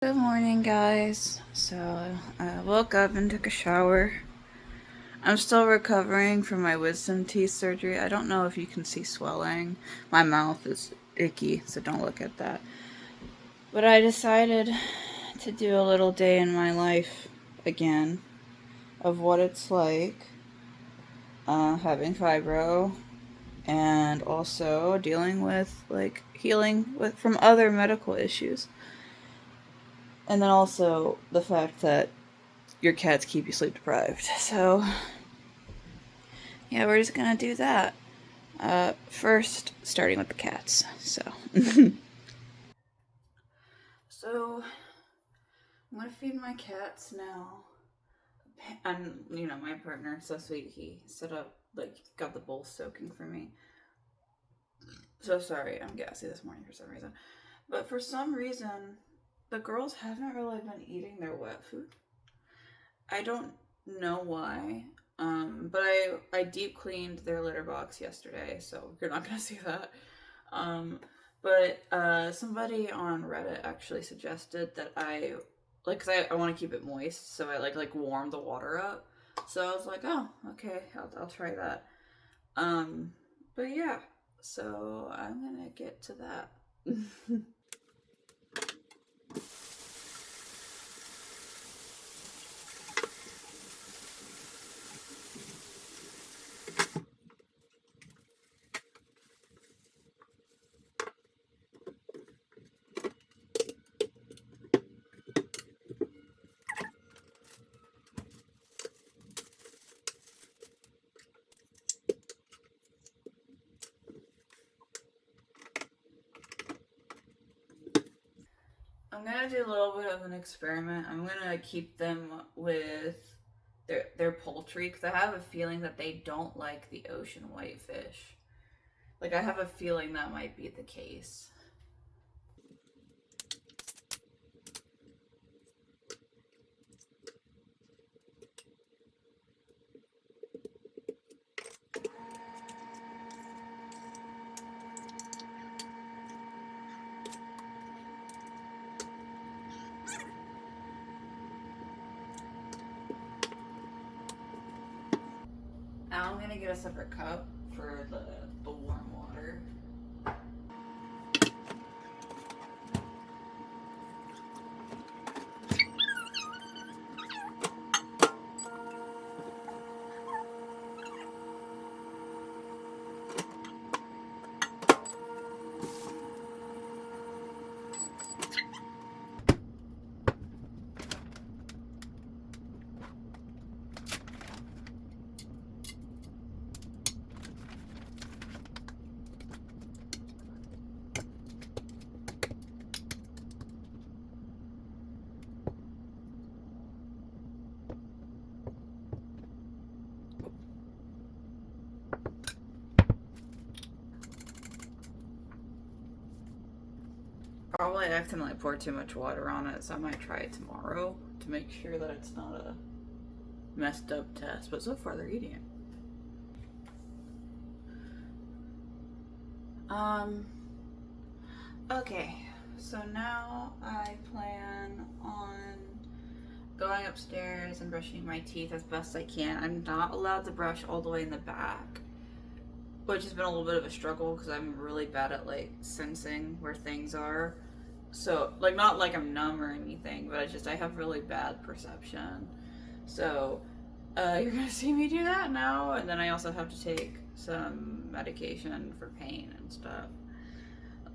Good morning, guys. So, I woke up and took a shower. I'm still recovering from my wisdom teeth surgery. I don't know if you can see swelling. My mouth is icky, so don't look at that. But I decided to do a little day in my life again of what it's like having fibro and also dealing with healing from other medical issues. And then also the fact that your cats keep you sleep deprived. So, yeah, we're just gonna do that. First, starting with the cats. So I'm gonna feed my cats now. And, my partner, so sweet, he set up, got the bowl soaking for me. So sorry, I'm gassy this morning for some reason. But for some reason, the girls haven't really been eating their wet food. I don't know why. But I deep cleaned their litter box yesterday, so you're not gonna see that. Um, but somebody on Reddit actually suggested that cause I want to keep it moist, so I warm the water up. So I was like, oh, okay, I'll try that. But yeah, so I'm gonna get to that. I'm gonna do a little bit of an experiment. I'm gonna keep them with their poultry because I have a feeling that they don't like the ocean whitefish. Like I have a feeling that might be the case. Now I'm gonna get a separate cup for the warm water. Probably accidentally poured too much water on it, so I might try it tomorrow to make sure that it's not a messed up test. But so far they're eating it. Um. Okay, so now I plan on going upstairs and brushing my teeth as best I can. I'm not allowed to brush all the way in the back, which has been a little bit of a struggle because I'm really bad at sensing where things are. So not like I'm numb or anything, but I have really bad perception. So you're gonna see me do that now, and then I also have to take some medication for pain and stuff.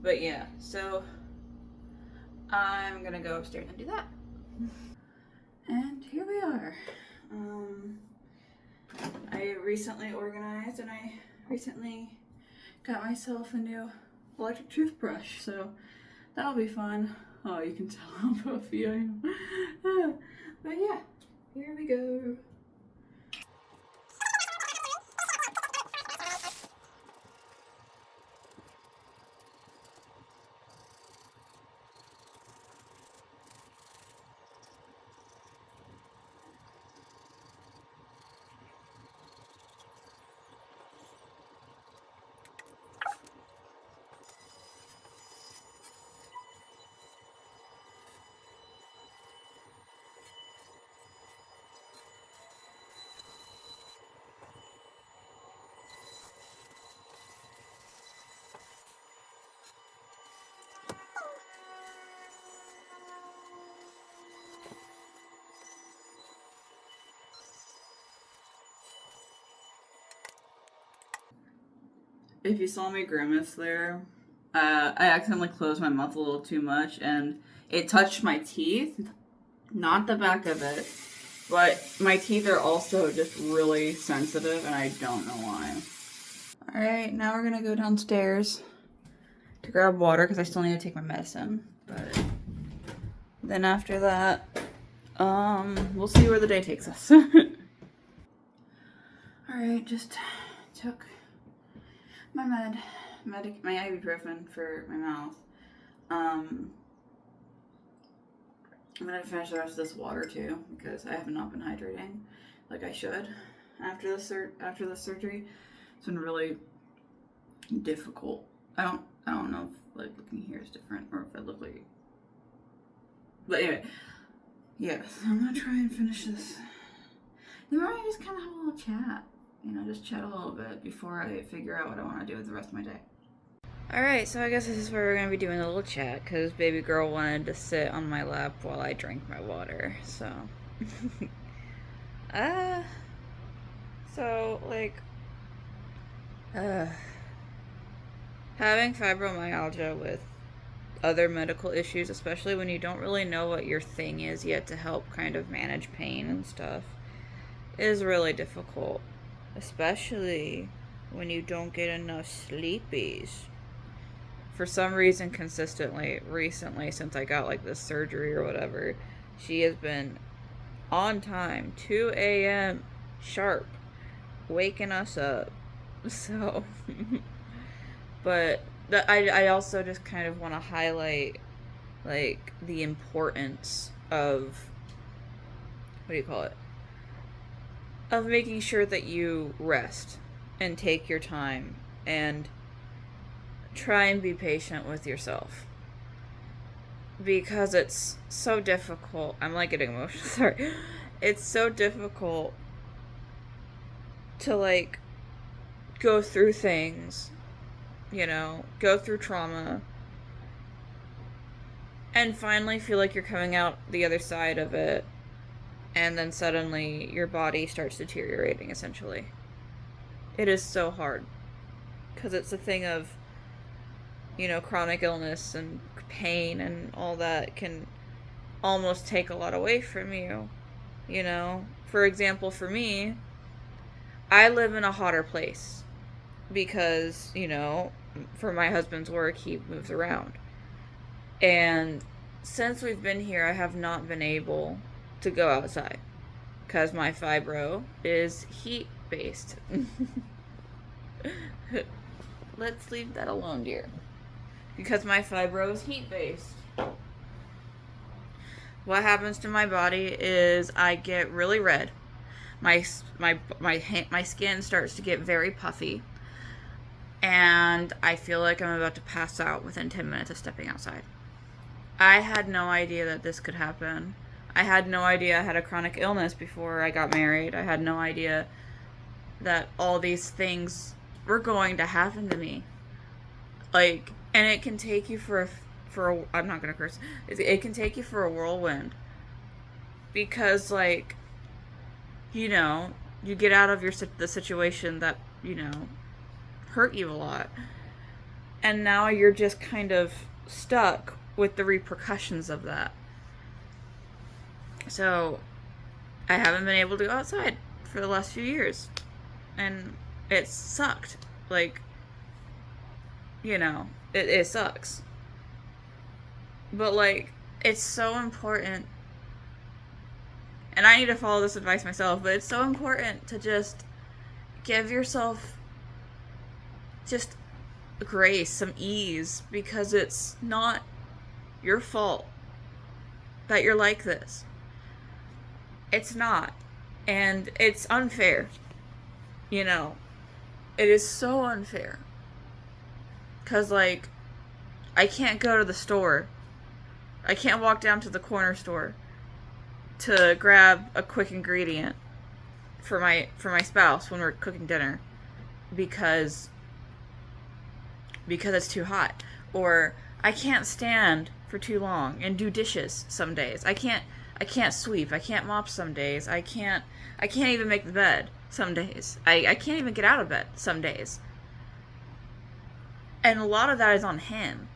But yeah, so I'm gonna go upstairs and do that. And here we are. Um, I recently organized and I recently got myself a new electric toothbrush, so that'll be fun. Oh, you can tell how puffy I am. But yeah, here we go. If you saw me grimace there, I accidentally closed my mouth a little too much and it touched my teeth, not the back of it, but my teeth are also just really sensitive and I don't know why. Alright, now we're gonna go downstairs to grab water because I still need to take my medicine. But then after that, we'll see where the day takes us. Alright, just took my my ibuprofen for my mouth. I'm gonna finish the rest of this water too because I have not been hydrating like I should after the surgery. It's been really difficult. I don't know if like looking here is different or if I look like. But anyway, yeah. So I'm gonna try and finish this. Then we're gonna just kind of have a little chat. You know, just chat a little bit before I figure out what I want to do with the rest of my day. Alright, so I guess this is where we're going to be doing a little chat, because baby girl wanted to sit on my lap while I drank my water, so... having fibromyalgia with other medical issues, especially when you don't really know what your thing is yet to help kind of manage pain and stuff, is really difficult. Especially when you don't get enough sleepies. For some reason, consistently, recently, since I got like this surgery or whatever, she has been on time, 2 a.m. sharp, waking us up. So, but I also just kind of want to highlight like the importance of, what do you call it? Of making sure that you rest and take your time and try and be patient with yourself, because it's so difficult. I'm like getting emotional. Sorry. It's so difficult to like go through things, you know, go through trauma and finally feel like you're coming out the other side of it. And then suddenly your body starts deteriorating, essentially. It is so hard. Because it's a thing of, you know, chronic illness and pain and all that can almost take a lot away from you. You know? For example, for me, I live in a hotter place. Because, you know, for my husband's work, he moves around. And since we've been here, I have not been able to go outside because my fibro is heat based. Let's leave that alone, dear. Because my fibro is heat based. What happens to my body is I get really red. My skin starts to get very puffy, and I feel like I'm about to pass out within 10 minutes of stepping outside. I had no idea that this could happen. I had no idea I had a chronic illness before I got married. I had no idea that all these things were going to happen to me. Like, and it can take you I'm not gonna curse. It can take you for a whirlwind. Because, like, you know, you get out of the situation that, you know, hurt you a lot. And now you're just kind of stuck with the repercussions of that. So, I haven't been able to go outside for the last few years. And it sucked. Like, you know, it sucks. But, like, it's so important. And I need to follow this advice myself, but it's so important to just give yourself just grace, some ease, because it's not your fault that you're like this. It's not. And it's unfair. You know, it is so unfair. Because, like, I can't go to the store. I can't walk down to the corner store to grab a quick ingredient for my spouse when we're cooking dinner because it's too hot. Or I can't stand for too long and do dishes some days. I can't sweep. I can't mop some days. I can't even make the bed some days. I can't even get out of bed some days. And a lot of that is on him.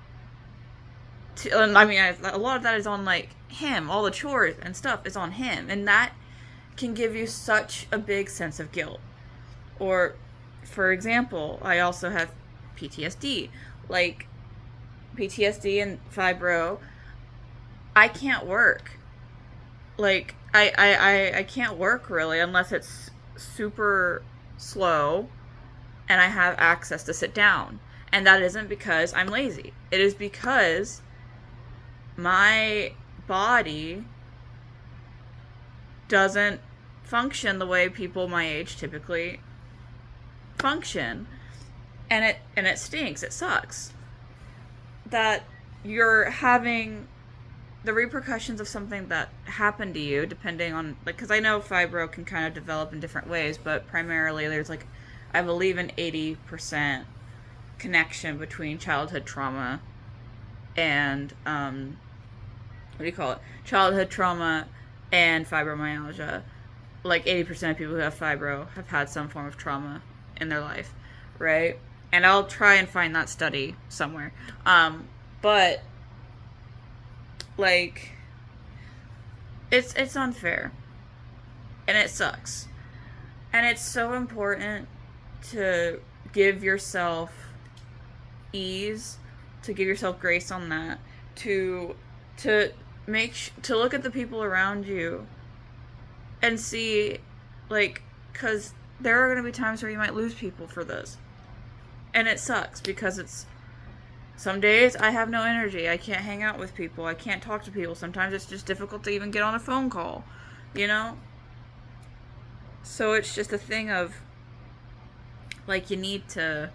I mean, a lot of that is on, like, him. All the chores and stuff is on him. And that can give you such a big sense of guilt. Or, for example, I also have PTSD. Like, PTSD and fibro, I can't work. Like, I can't work really unless it's super slow and I have access to sit down. And that isn't because I'm lazy. It is because my body doesn't function the way people my age typically function. And it stinks. It sucks that you're having the repercussions of something that happened to you, depending on, like, because I know fibro can kind of develop in different ways, but primarily there's, like, I believe an 80% connection between childhood trauma and what do you call it? Childhood trauma and fibromyalgia. Like 80% of people who have fibro have had some form of trauma in their life, right? And I'll try and find that study somewhere. But like, it's unfair, and it sucks, and it's so important to give yourself ease, to give yourself grace on that, to look at the people around you and see, like, because there are going to be times where you might lose people for this, and it sucks because it's some days I have no energy. I can't hang out with people. I can't talk to people. Sometimes it's just difficult to even get on a phone call, you know? So it's just a thing of, like, you need to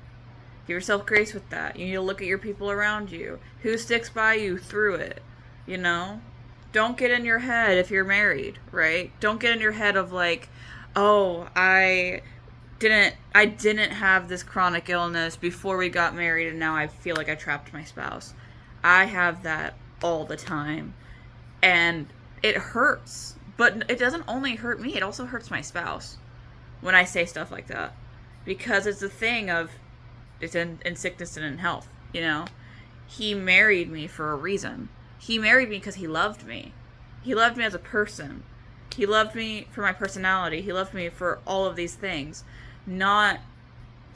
give yourself grace with that. You need to look at your people around you. Who sticks by you through it, you know? Don't get in your head if you're married, right? Don't get in your head of, like, oh, I didn't have this chronic illness before we got married and now I feel like I trapped my spouse. I have that all the time. And it hurts. But it doesn't only hurt me, it also hurts my spouse when I say stuff like that. Because it's a thing of, it's in sickness and in health, you know? He married me for a reason. He married me because he loved me. He loved me as a person. He loved me for my personality. He loved me for all of these things. Not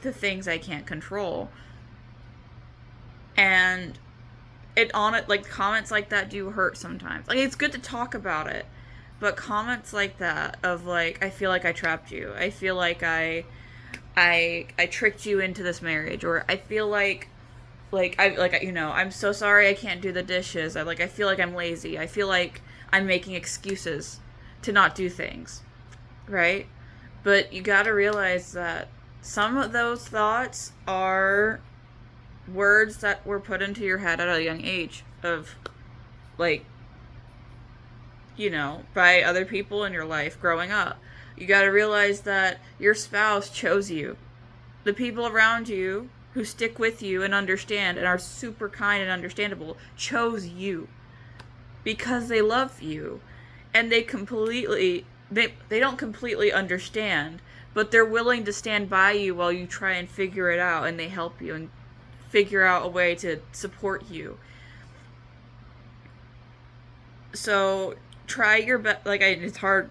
the things I can't control. And like, comments like that do hurt sometimes. Like, it's good to talk about it, but comments like that of, like, I feel like I trapped you. I feel like I tricked you into this marriage, or I feel like I'm so sorry I can't do the dishes. I feel like I'm lazy. I feel like I'm making excuses to not do things, right? But you gotta realize that some of those thoughts are words that were put into your head at a young age of, like, you know, by other people in your life growing up. You gotta realize that your spouse chose you. The people around you who stick with you and understand and are super kind and understandable chose you because they love you, and they don't completely understand, but they're willing to stand by you while you try and figure it out, and they help you and figure out a way to support you. So try your best. Like, it's hard,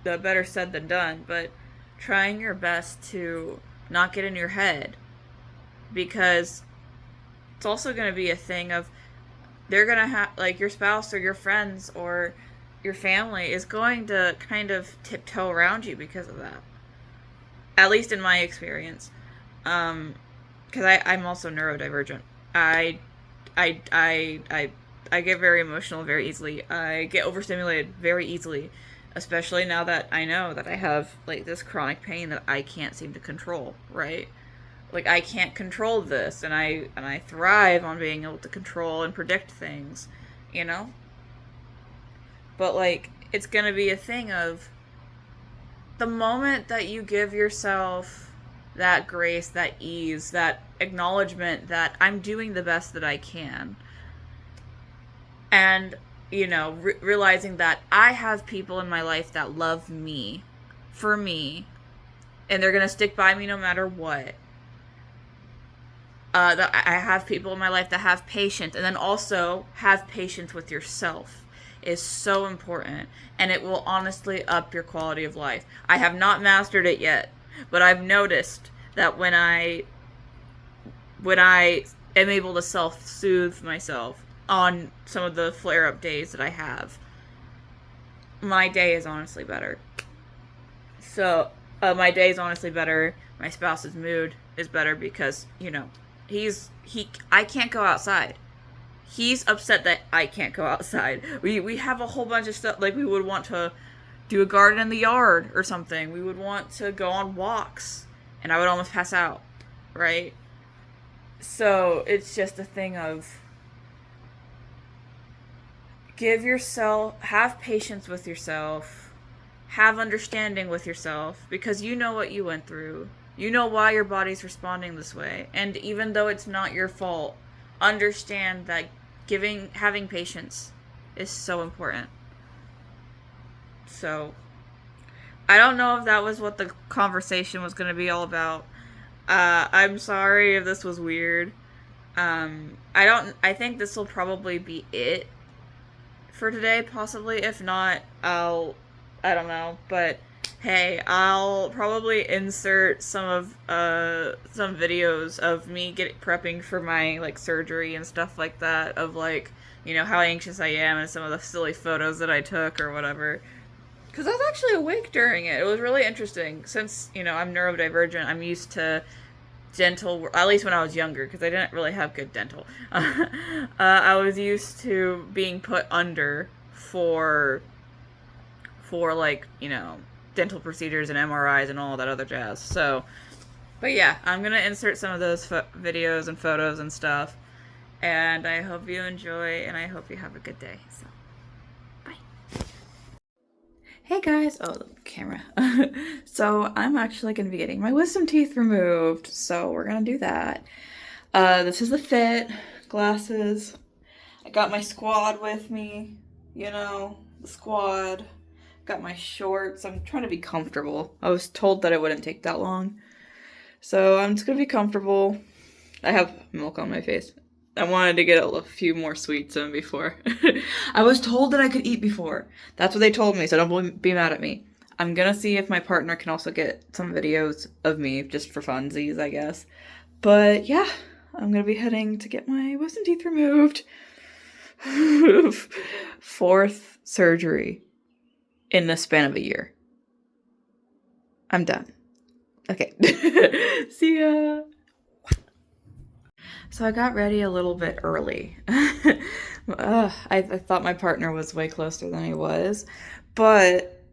better said than done, but trying your best to not get in your head, because it's also going to be a thing of, they're going to have, like, your spouse or your friends or your family is going to kind of tiptoe around you because of that. At least in my experience. Because I'm also neurodivergent. I get very emotional very easily. I get overstimulated very easily. Especially now that I know that I have, like, this chronic pain that I can't seem to control, right? Like, I can't control this, and I thrive on being able to control and predict things, you know? But, like, it's gonna be a thing of, the moment that you give yourself that grace, that ease, that acknowledgement that I'm doing the best that I can, and, you know, realizing that I have people in my life that love me, for me, and they're gonna stick by me no matter what, that I have people in my life that have patience, and then also have patience with yourself is so important, and it will honestly up your quality of life. I have not mastered it yet, but I've noticed that when I am able to self-soothe myself on some of the flare-up days that I have, my day is honestly better. So, my day is honestly better. My spouse's mood is better because, I can't go outside. He's upset that I can't go outside. We have a whole bunch of stuff, like we would want to do a garden in the yard or something. We would want to go on walks, and I would almost pass out, right? So it's just a thing of have patience with yourself, have understanding with yourself, because you know what you went through. You know why your body's responding this way. And even though it's not your fault, understand that having patience is so important. So, I don't know if that was what the conversation was going to be all about. I'm sorry if this was weird. I think this will probably be it for today, possibly. If not, I don't know, but hey, I'll probably insert some videos of me prepping for my, like, surgery and stuff like that, of, like, how anxious I am and some of the silly photos that I took or whatever. Because I was actually awake during it. It was really interesting. Since, I'm neurodivergent, I'm used to dental, at least when I was younger, because I didn't really have good dental. I was used to being put under for like, dental procedures and MRIs and all that other jazz. So, but yeah, I'm going to insert some of those videos and photos and stuff. And I hope you enjoy, and I hope you have a good day. So, bye. Hey guys. Oh, the camera. So, I'm actually going to be getting my wisdom teeth removed. So, we're going to do that. This is the fit. Glasses. I got my squad with me. The squad. Got my shorts. I'm trying to be comfortable. I was told that it wouldn't take that long. So I'm just going to be comfortable. I have milk on my face. I wanted to get a few more sweets in before. I was told that I could eat before. That's what they told me, so don't be mad at me. I'm going to see if my partner can also get some videos of me, just for funsies, I guess. But yeah, I'm going to be heading to get my wisdom teeth removed. 4th surgery in the span of a year. I'm done. Okay. See ya. So I got ready a little bit early. I thought my partner was way closer than he was. But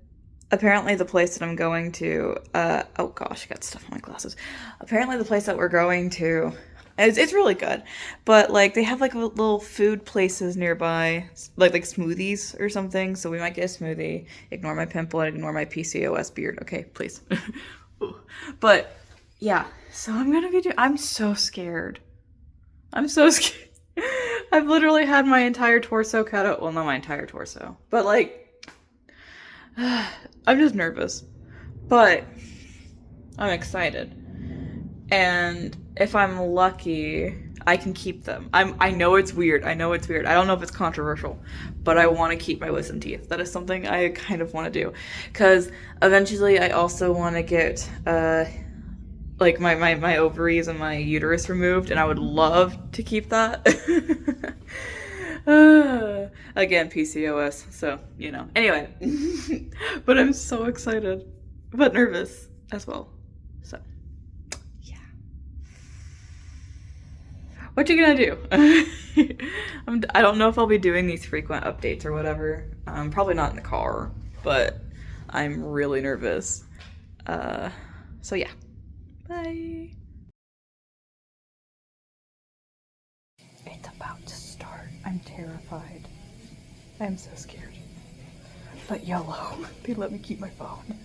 apparently the place that I'm going to... oh gosh, I got stuff on my glasses. Apparently the place that we're going to... It's really good, but like they have like little food places nearby, like smoothies or something. So we might get a smoothie. Ignore my pimple and ignore my PCOS beard, okay, please. But yeah, so I'm so scared. I'm so scared. I've literally had my entire torso cut out. Well, not my entire torso, but like, I'm just nervous, but I'm excited. And if I'm lucky, I can keep them. I know it's weird. I know it's weird. I don't know if it's controversial, but I want to keep my wisdom teeth. That is something I kind of want to do. Because eventually I also want to get, like, my ovaries and my uterus removed, and I would love to keep that. Again, PCOS, so, Anyway, but I'm so excited, but nervous as well. So. What you gonna do? I don't know if I'll be doing these frequent updates or whatever. Probably not in the car, but I'm really nervous. So yeah. Bye. It's about to start. I'm terrified. I'm so scared. But YOLO. They let me keep my phone.